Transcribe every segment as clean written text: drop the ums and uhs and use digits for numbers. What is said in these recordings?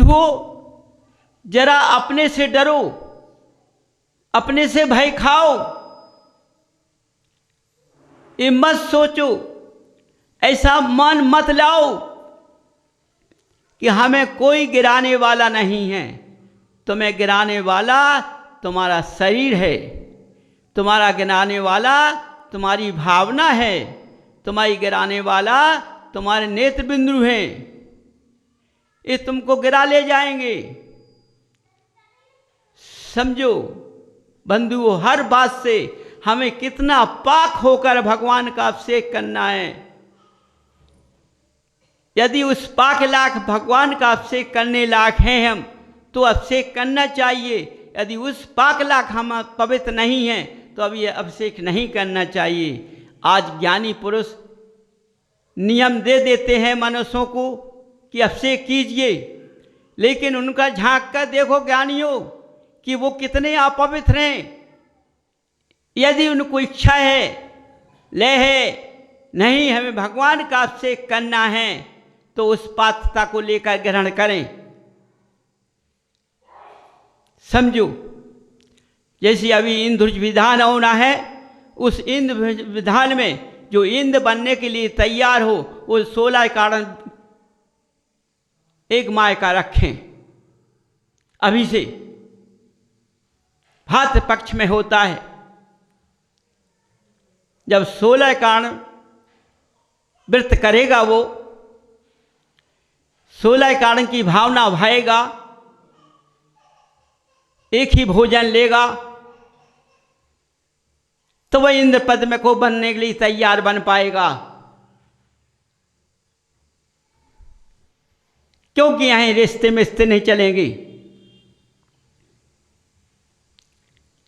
बंधुओं, जरा अपने से डरो, अपने से भय खाओ। ये मत सोचो, ऐसा मन मत लाओ कि हमें कोई गिराने वाला नहीं है। तुम्हें गिराने वाला तुम्हारा शरीर है, तुम्हारा गिराने वाला तुम्हारी भावना है, तुम्हारी गिराने वाला तुम्हारे नेत्र बिंदु हैं। ये तुमको गिरा ले जाएंगे। समझो बंधुओं, हर बात से हमें कितना पाक होकर भगवान का अभिषेक करना है। यदि उस पाक लाख भगवान का अभिषेक करने लायक हैं हम, तो अभिषेक करना चाहिए। यदि उस पाक लाख हम पवित्र नहीं हैं, तो अब ये अभिषेक नहीं करना चाहिए। आज ज्ञानी पुरुष नियम दे देते हैं मनुष्यों को कि अभिषेक कीजिए, लेकिन उनका झांक कर देखो ज्ञानियों कि वो कितने अपवित्र हैं। यदि उनको इच्छा है, ले है, नहीं हमें भगवान का अभिषेक करना है, तो उस पात्रता को लेकर ग्रहण करें। समझो, जैसे अभी इंद्र विधान होना है, उस इंद्र विधान में जो इंद्र बनने के लिए तैयार हो, वो 16 कारण एक माह का रखें। अभी से भाद्र पक्ष में होता है, जब 16 कारण व्रत करेगा, वो 16 कारण की भावना भाएगा, एक ही भोजन लेगा, तो वह इंद्र पद में को बनने के लिए तैयार बन पाएगा। क्योंकि यहां रिश्ते में रिश्ते नहीं चलेंगे।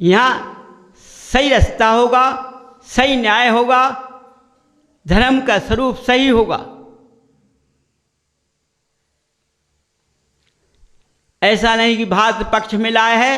यहां सही रास्ता होगा, सही न्याय होगा, धर्म का स्वरूप सही होगा। ऐसा नहीं कि भाद्र पक्ष में लाए है,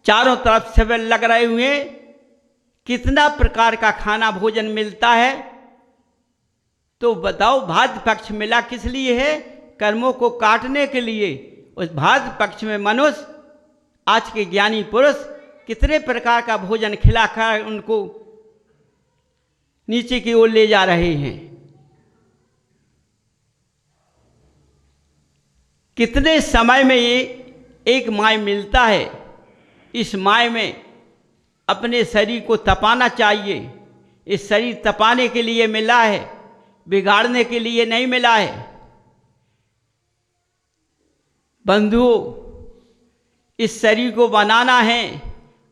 चारों तरफ से लग रहे हुए, कितना प्रकार का खाना भोजन मिलता है। तो बताओ, भाद्र पक्ष मिला किस लिए है? कर्मों को काटने के लिए। उस भाद्र पक्ष में मनुष्य, आज के ज्ञानी पुरुष, कितने प्रकार का भोजन खिलाकर उनको नीचे की ओर ले जा रहे हैं। कितने समय में ये एक माय मिलता है। इस माय में अपने शरीर को तपाना चाहिए। इस शरीर तपाने के लिए मिला है, बिगाड़ने के लिए नहीं मिला है। बंधुओं, इस शरीर को बनाना है,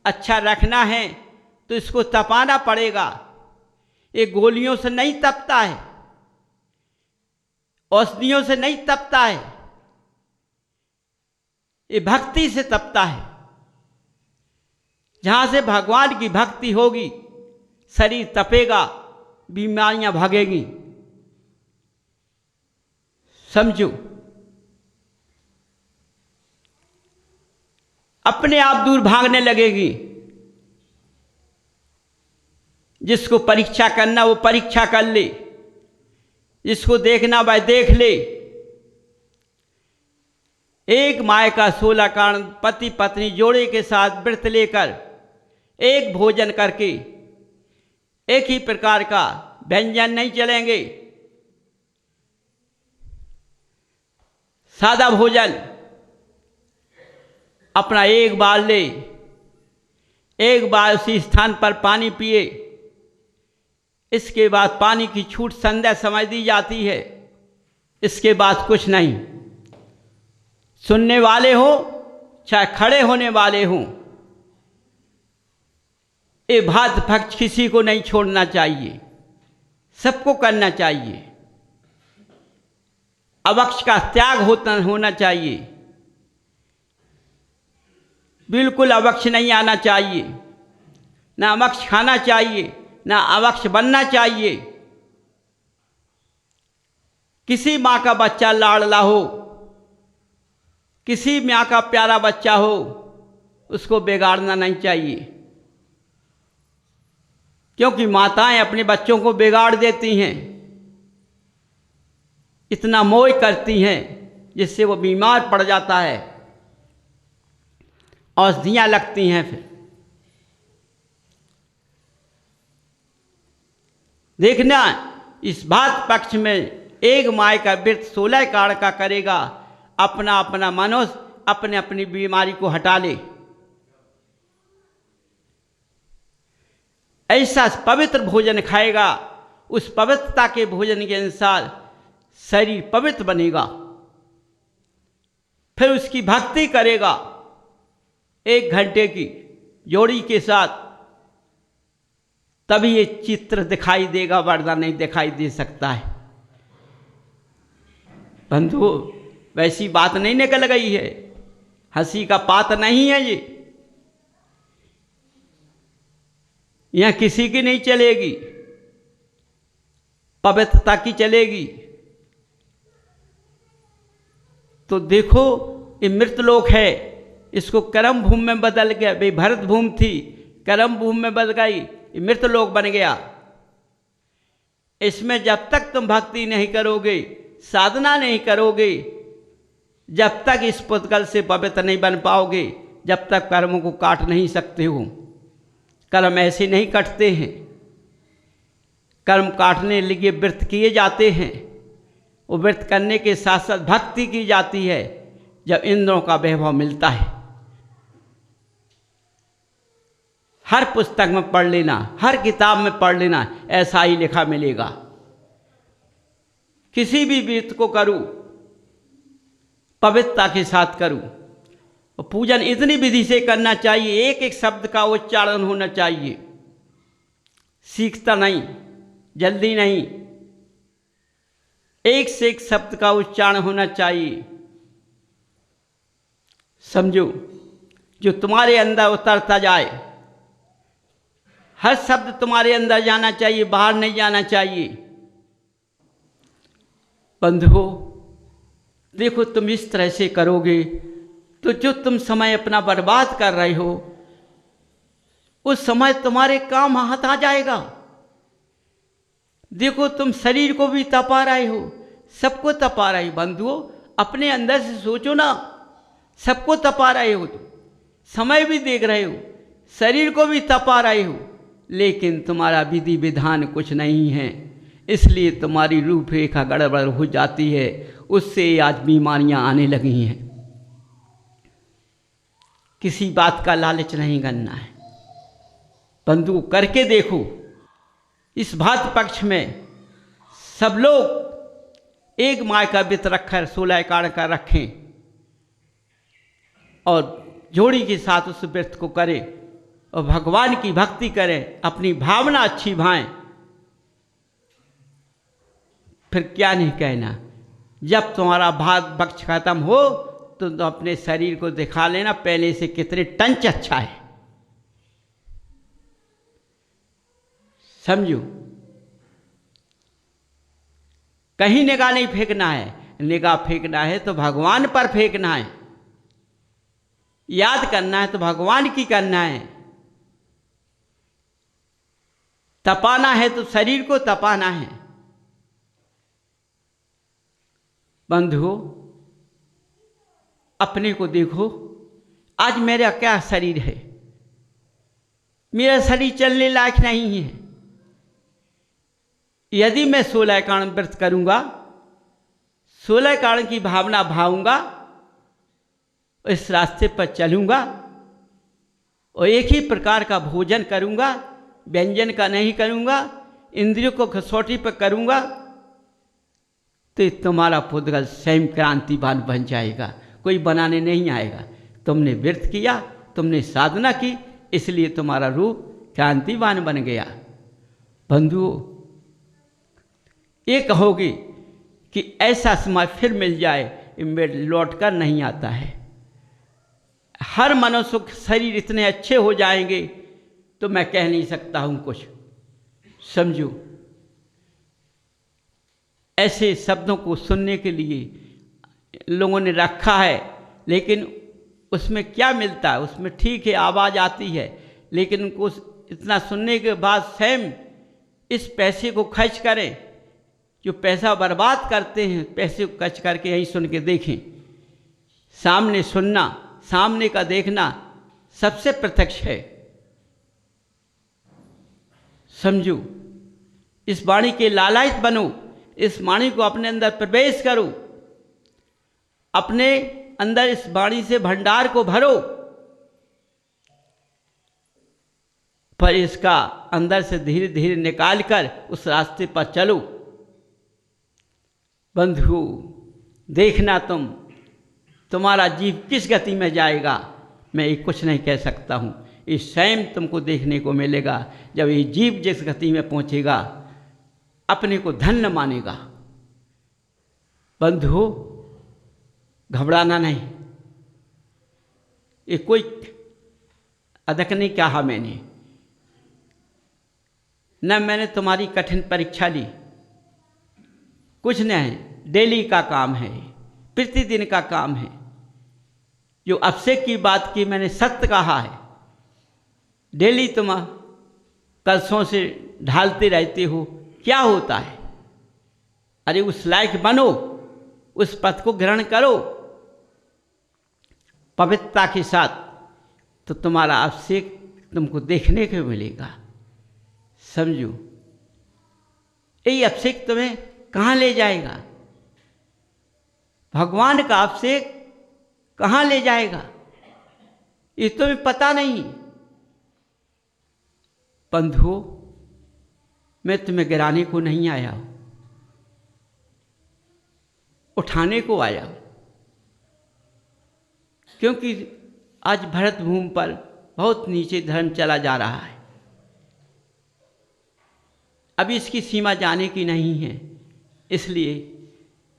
अच्छा रखना है, तो इसको तपाना पड़ेगा। ये गोलियों से नहीं तपता है, औषधियों से नहीं तपता है, ये भक्ति से तपता है। जहां से भगवान की भक्ति होगी, शरीर तपेगा, बीमारियां भागेगी। समझो, अपने आप दूर भागने लगेगी। जिसको परीक्षा करना वो परीक्षा कर ले, जिसको देखना वह देख ले। एक माय का 16 कारण पति पत्नी जोड़े के साथ व्रत लेकर, एक भोजन करके, एक ही प्रकार का व्यंजन नहीं चलेंगे। सादा भोजन अपना एक बार ले, एक बार उसी स्थान पर पानी पिए। इसके बाद पानी की छूट संध्या समझ दी जाती है। इसके बाद कुछ नहीं। सुनने वाले हो चाहे खड़े होने वाले हों, ये भाद्र पक्ष किसी को नहीं छोड़ना चाहिए, सबको करना चाहिए। अवक्ष का त्याग होना चाहिए। बिल्कुल अवक्ष नहीं आना चाहिए, ना अवक्ष खाना चाहिए, ना अवक्ष बनना चाहिए। किसी माँ का बच्चा लाडला हो, किसी माँ का प्यारा बच्चा हो, उसको बिगाड़ना नहीं चाहिए। क्योंकि माताएं अपने बच्चों को बिगाड़ देती हैं, इतना मोह करती हैं, जिससे वो बीमार पड़ जाता है, औषधियाँ लगती हैं। फिर देखना, इस भात पक्ष में एक माह का व्रत 16 काल का करेगा, अपना अपना मनुष्य अपने अपनी बीमारी को हटा ले। ऐसा पवित्र भोजन खाएगा, उस पवित्रता के भोजन के अनुसार शरीर पवित्र बनेगा। फिर उसकी भक्ति करेगा 1 घंटे की जोड़ी के साथ, तभी ये चित्र दिखाई देगा, वरना नहीं दिखाई दे सकता है। बंधु, वैसी बात नहीं निकल गई है, हंसी का पात्र नहीं है ये, यहां किसी की नहीं चलेगी, पवित्रता की चलेगी। तो देखो, ये मृतलोक है, इसको कर्म भूमि में बदल गया। भाई भरत भूमि थी, कर्म भूमि में बदल गई, ये मृतलोक बन गया। इसमें जब तक तुम भक्ति नहीं करोगे, साधना नहीं करोगे, जब तक इस पुद्गल से पवित्र नहीं बन पाओगे, जब तक कर्मों को काट नहीं सकते हो। कर्म ऐसे नहीं कटते हैं, कर्म काटने के लिए व्रत किए जाते हैं। वो व्रत करने के साथ साथ भक्ति की जाती है, जब इंद्रों का वैभव मिलता है। हर पुस्तक में पढ़ लेना, हर किताब में पढ़ लेना, ऐसा ही लिखा मिलेगा। किसी भी व्रत को करूं, पवित्रता के साथ करूं। और पूजन इतनी विधि से करना चाहिए, एक एक शब्द का उच्चारण होना चाहिए, सीखता नहीं, जल्दी नहीं, एक से एक शब्द का उच्चारण होना चाहिए। समझो, जो तुम्हारे अंदर उतरता जाए, हर शब्द तुम्हारे अंदर जाना चाहिए, बाहर नहीं जाना चाहिए। बंधुओं, देखो, तुम इस तरह से करोगे तो जो तुम समय अपना बर्बाद कर रहे हो, उस समय तुम्हारे काम हाथ आ जाएगा। देखो, तुम शरीर को भी तपा रहे हो, सबको तपा रहे हो। बंधुओं, अपने अंदर से सोचो ना, सबको तपा रहे हो, तुम समय भी देख रहे हो, शरीर को भी तपा रहे हो, लेकिन तुम्हारा विधि विधान कुछ नहीं है, इसलिए तुम्हारी रूपरेखा गड़बड़ हो जाती है। उससे आज बीमारियां आने लगी हैं। किसी बात का लालच नहीं करना है। बंधु, करके देखो, इस भात पक्ष में सब लोग एक माह का व्रत रखकर 16 काल का रखें और जोड़ी के साथ उस व्रत को करें और भगवान की भक्ति करें, अपनी भावना अच्छी भाएं। फिर क्या नहीं कहना, जब तुम्हारा भात पक्ष खत्म हो तो अपने शरीर को दिखा लेना, पहले से कितने टंच अच्छा है। समझो, कहीं निगाह नहीं फेंकना है, निगाह फेंकना है तो भगवान पर फेंकना है, याद करना है तो भगवान की करना है। तपाना है तो शरीर को तपाना है। बंधुओं, अपने को देखो, आज मेरा क्या शरीर है, मेरा शरीर चलने लायक नहीं है। यदि मैं 16 कारण व्रत करूंगा, 16 कारण की भावना भाऊंगा, इस रास्ते पर चलूंगा और एक ही प्रकार का भोजन करूंगा, व्यंजन का नहीं करूंगा, इंद्रियों को कसौटी पर करूंगा, तो तुम्हारा पुद्गल स्वयं क्रांतिवान बन जाएगा, कोई बनाने नहीं आएगा। तुमने व्रत किया, तुमने साधना की, इसलिए तुम्हारा रूप क्रांतिवान बन गया। बंधुओं, ये कहोगे कि ऐसा समय फिर मिल जाए, लौट कर नहीं आता है। हर मनुष्य के शरीर इतने अच्छे हो जाएंगे तो मैं कह नहीं सकता हूं कुछ। समझो, ऐसे शब्दों को सुनने के लिए लोगों ने रखा है, लेकिन उसमें क्या मिलता है? उसमें ठीक है, आवाज़ आती है, लेकिन उनको इतना सुनने के बाद स्वयं इस पैसे को खर्च करें, जो पैसा बर्बाद करते हैं, पैसे को खर्च करके यहीं सुन के देखें। सामने सुनना, सामने का देखना सबसे प्रत्यक्ष है। समझो, इस वाणी के लालायित बनो, इस वाणी को अपने अंदर प्रवेश करो, अपने अंदर इस वाणी से भंडार को भरो, पर इसका अंदर से धीरे धीरे निकाल कर उस रास्ते पर चलो। बंधु, देखना तुम्हारा जीव किस गति में जाएगा, मैं ये कुछ नहीं कह सकता हूँ। ये स्वयं तुमको देखने को मिलेगा। जब ये जीव जिस गति में पहुँचेगा, अपने को धन्य मानेगा। बंधु, घबराना नहीं। ये कोई अधिक नहीं कहा मैंने, न मैंने तुम्हारी कठिन परीक्षा ली, कुछ नहीं। डेली का काम है, प्रतिदिन का काम है। जो अभिषेक की बात की मैंने सत्य कहा है। डेली तुम कलशों से ढालते रहते हो, क्या होता है? अरे उस लायक बनो, उस पथ को ग्रहण करो पवित्रता के साथ, तो तुम्हारा अभिषेक तुमको देखने को मिलेगा। समझो, यही अभिषेक तुम्हें कहाँ ले जाएगा? भगवान का अभिषेक कहाँ ले जाएगा ये तुम्हें पता नहीं। बंधुओं, मैं तुम्हें गिराने को नहीं आया हूं, उठाने को आया हूं। क्योंकि आज भरत भूमि पर बहुत नीचे धर्म चला जा रहा है। अभी इसकी सीमा जाने की नहीं है, इसलिए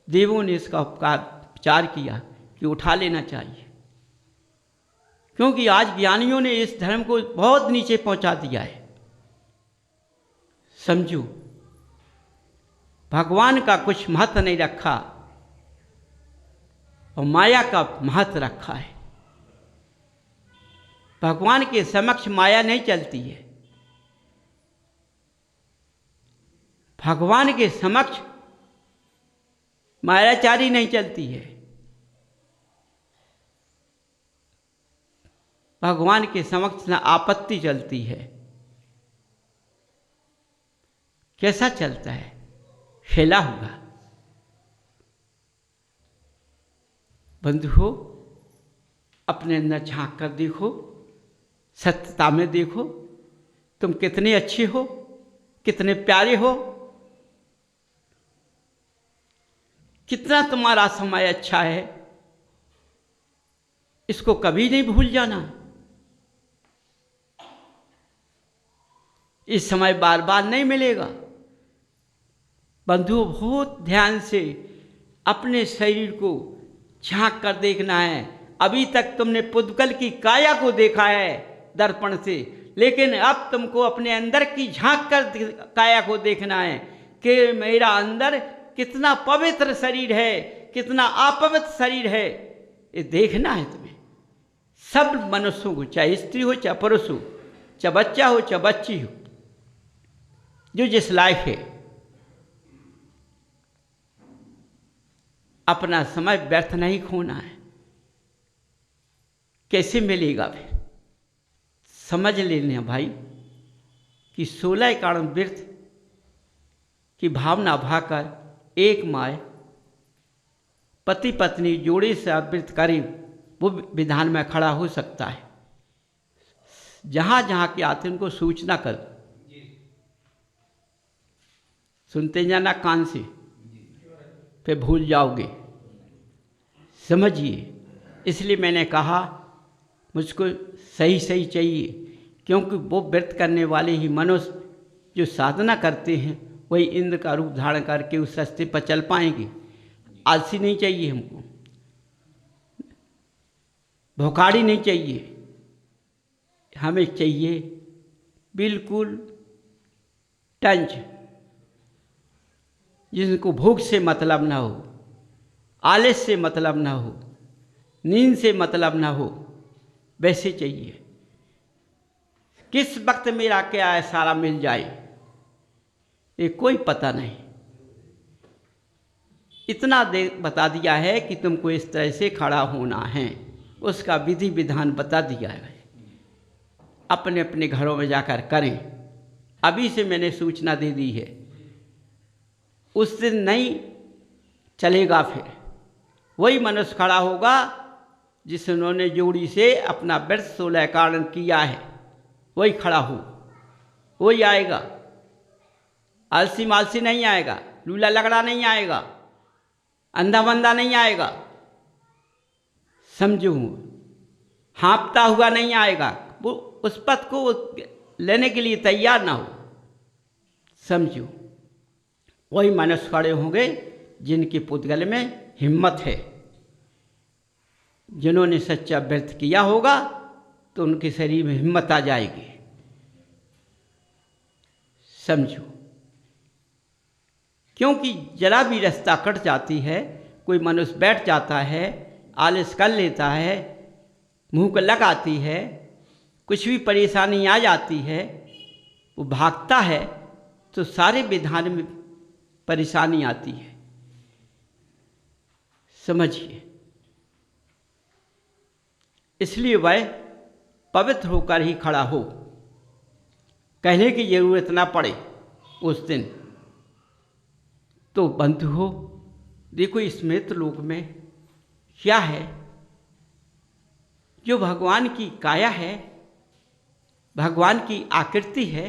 देवों ने इसका विचार किया कि उठा लेना चाहिए। क्योंकि आज ज्ञानियों ने इस धर्म को बहुत नीचे पहुंचा दिया है। समझो, भगवान का कुछ महत्व नहीं रखा और माया का महत्व रखा है। भगवान के समक्ष माया नहीं चलती है। भगवान के समक्ष मायाचारी नहीं चलती है। भगवान के समक्ष न आपत्ति चलती है। कैसा चलता है? फैला हुआ। बंधुओं, अपने अंदर झांक कर देखो, सत्यता में देखो, तुम कितने अच्छे हो, कितने प्यारे हो, कितना तुम्हारा समय अच्छा है। इसको कभी नहीं भूल जाना। इस समय बार बार नहीं मिलेगा। बंधुओं, बहुत ध्यान से अपने शरीर को झांक कर देखना है। अभी तक तुमने पुद्गल की काया को देखा है दर्पण से, लेकिन अब तुमको अपने अंदर की झांक कर काया को देखना है कि मेरा अंदर कितना पवित्र शरीर है, कितना अपवित्र शरीर है। ये देखना है तुम्हें। सब मनुष्यों को, चाहे स्त्री हो चाहे पुरुष हो, चाहे बच्चा हो चाहे बच्ची हो, जो जिस लायक है, अपना समय व्यर्थ नहीं खोना है। कैसे मिलेगा फिर? समझ लेना भाई कि 16 कारण वृत्त की भावना भाकर एक माय पति पत्नी जोड़े से आवृत्त करे, वो विधान में खड़ा हो सकता है। जहाँ जहाँ के आते उनको सूचना कर, सुनते जाना कान से, फिर भूल जाओगे। समझिए, इसलिए मैंने कहा मुझको सही सही चाहिए, क्योंकि वो व्रत करने वाले ही मनुष्य जो साधना करते हैं वही इंद्र का रूप धारण करके उस रास्ते पर चल पाएंगे। आलसी नहीं चाहिए हमको, भुखाड़ी नहीं चाहिए, हमें चाहिए बिल्कुल टंच, जिनको भूख से मतलब ना हो, आलस से मतलब ना हो, नींद से मतलब ना हो, वैसे चाहिए। किस वक्त मेरा क्या है सारा मिल जाए, ये कोई पता नहीं। इतना दे बता दिया है कि तुमको इस तरह से खड़ा होना है, उसका विधि विधान बता दिया है। अपने अपने घरों में जाकर करें। अभी से मैंने सूचना दे दी है। उस दिन नहीं चलेगा, फिर वही मनुष्य खड़ा होगा जिन्होंने जोड़ी से अपना व्रत 16 कारण किया है, वही खड़ा हो, वही आएगा। आलसी मालसी नहीं आएगा, लूला लगड़ा नहीं आएगा, अंधा बंदा नहीं आएगा, समझो, हाँपता हुआ नहीं आएगा, वो उस पद को लेने के लिए तैयार ना हो, समझो। वही मनुष्य खड़े होंगे जिनके पुद्गल में हिम्मत है, जिन्होंने सच्चा व्रत किया होगा तो उनके शरीर में हिम्मत आ जाएगी, समझो। क्योंकि जरा भी रास्ता कट जाती है, कोई मनुष्य बैठ जाता है, आलस कर लेता है, मुंह को लगाती है, कुछ भी परेशानी आ जाती है, वो भागता है तो सारे विधान में परेशानी आती है, समझिए। इसलिए वह पवित्र होकर ही खड़ा हो, कहने की जरूरत ना पड़े उस दिन। तो बंधु हो, देखो इस मृत लोक में क्या है, जो भगवान की काया है, भगवान की आकृति है,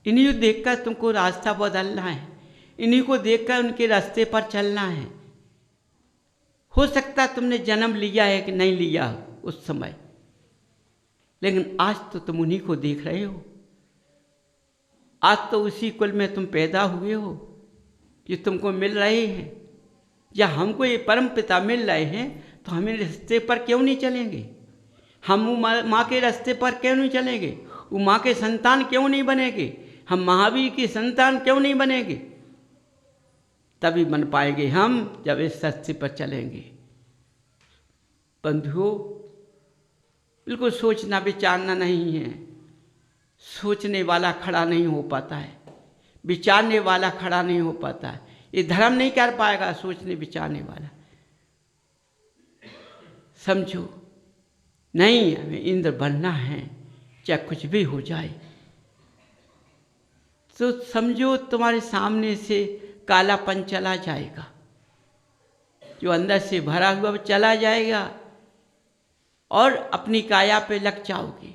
इन्हीं को देखकर तुमको रास्ता बदलना है, इन्हीं को देखकर उनके रास्ते पर चलना है। हो सकता है तुमने जन्म लिया है कि नहीं लिया उस समय, लेकिन आज तो तुम उन्हीं को देख रहे हो। आज तो उसी कुल में तुम पैदा हुए हो जो तुमको मिल रहे हैं। या हमको ये परम पिता मिल रहे हैं तो हम इन रास्ते पर क्यों नहीं चलेंगे? हम माँ के रास्ते पर क्यों नहीं चलेंगे? वो माँ के संतान क्यों नहीं बनेंगे? हम महावीर की संतान क्यों नहीं बनेंगे? तभी बन पाएंगे हम जब इस रास्ते पर चलेंगे। बंधुओं, बिल्कुल सोचना विचारना नहीं है। सोचने वाला खड़ा नहीं हो पाता है, विचारने वाला खड़ा नहीं हो पाता है। ये धर्म नहीं कर पाएगा सोचने विचारने वाला, समझो। नहीं, हमें इंद्र बनना है, चाहे कुछ भी हो जाए। तो समझो तुम्हारे सामने से कालापन चला जाएगा, जो अंदर से भरा हुआ चला जाएगा और अपनी काया पे लग जाओगे।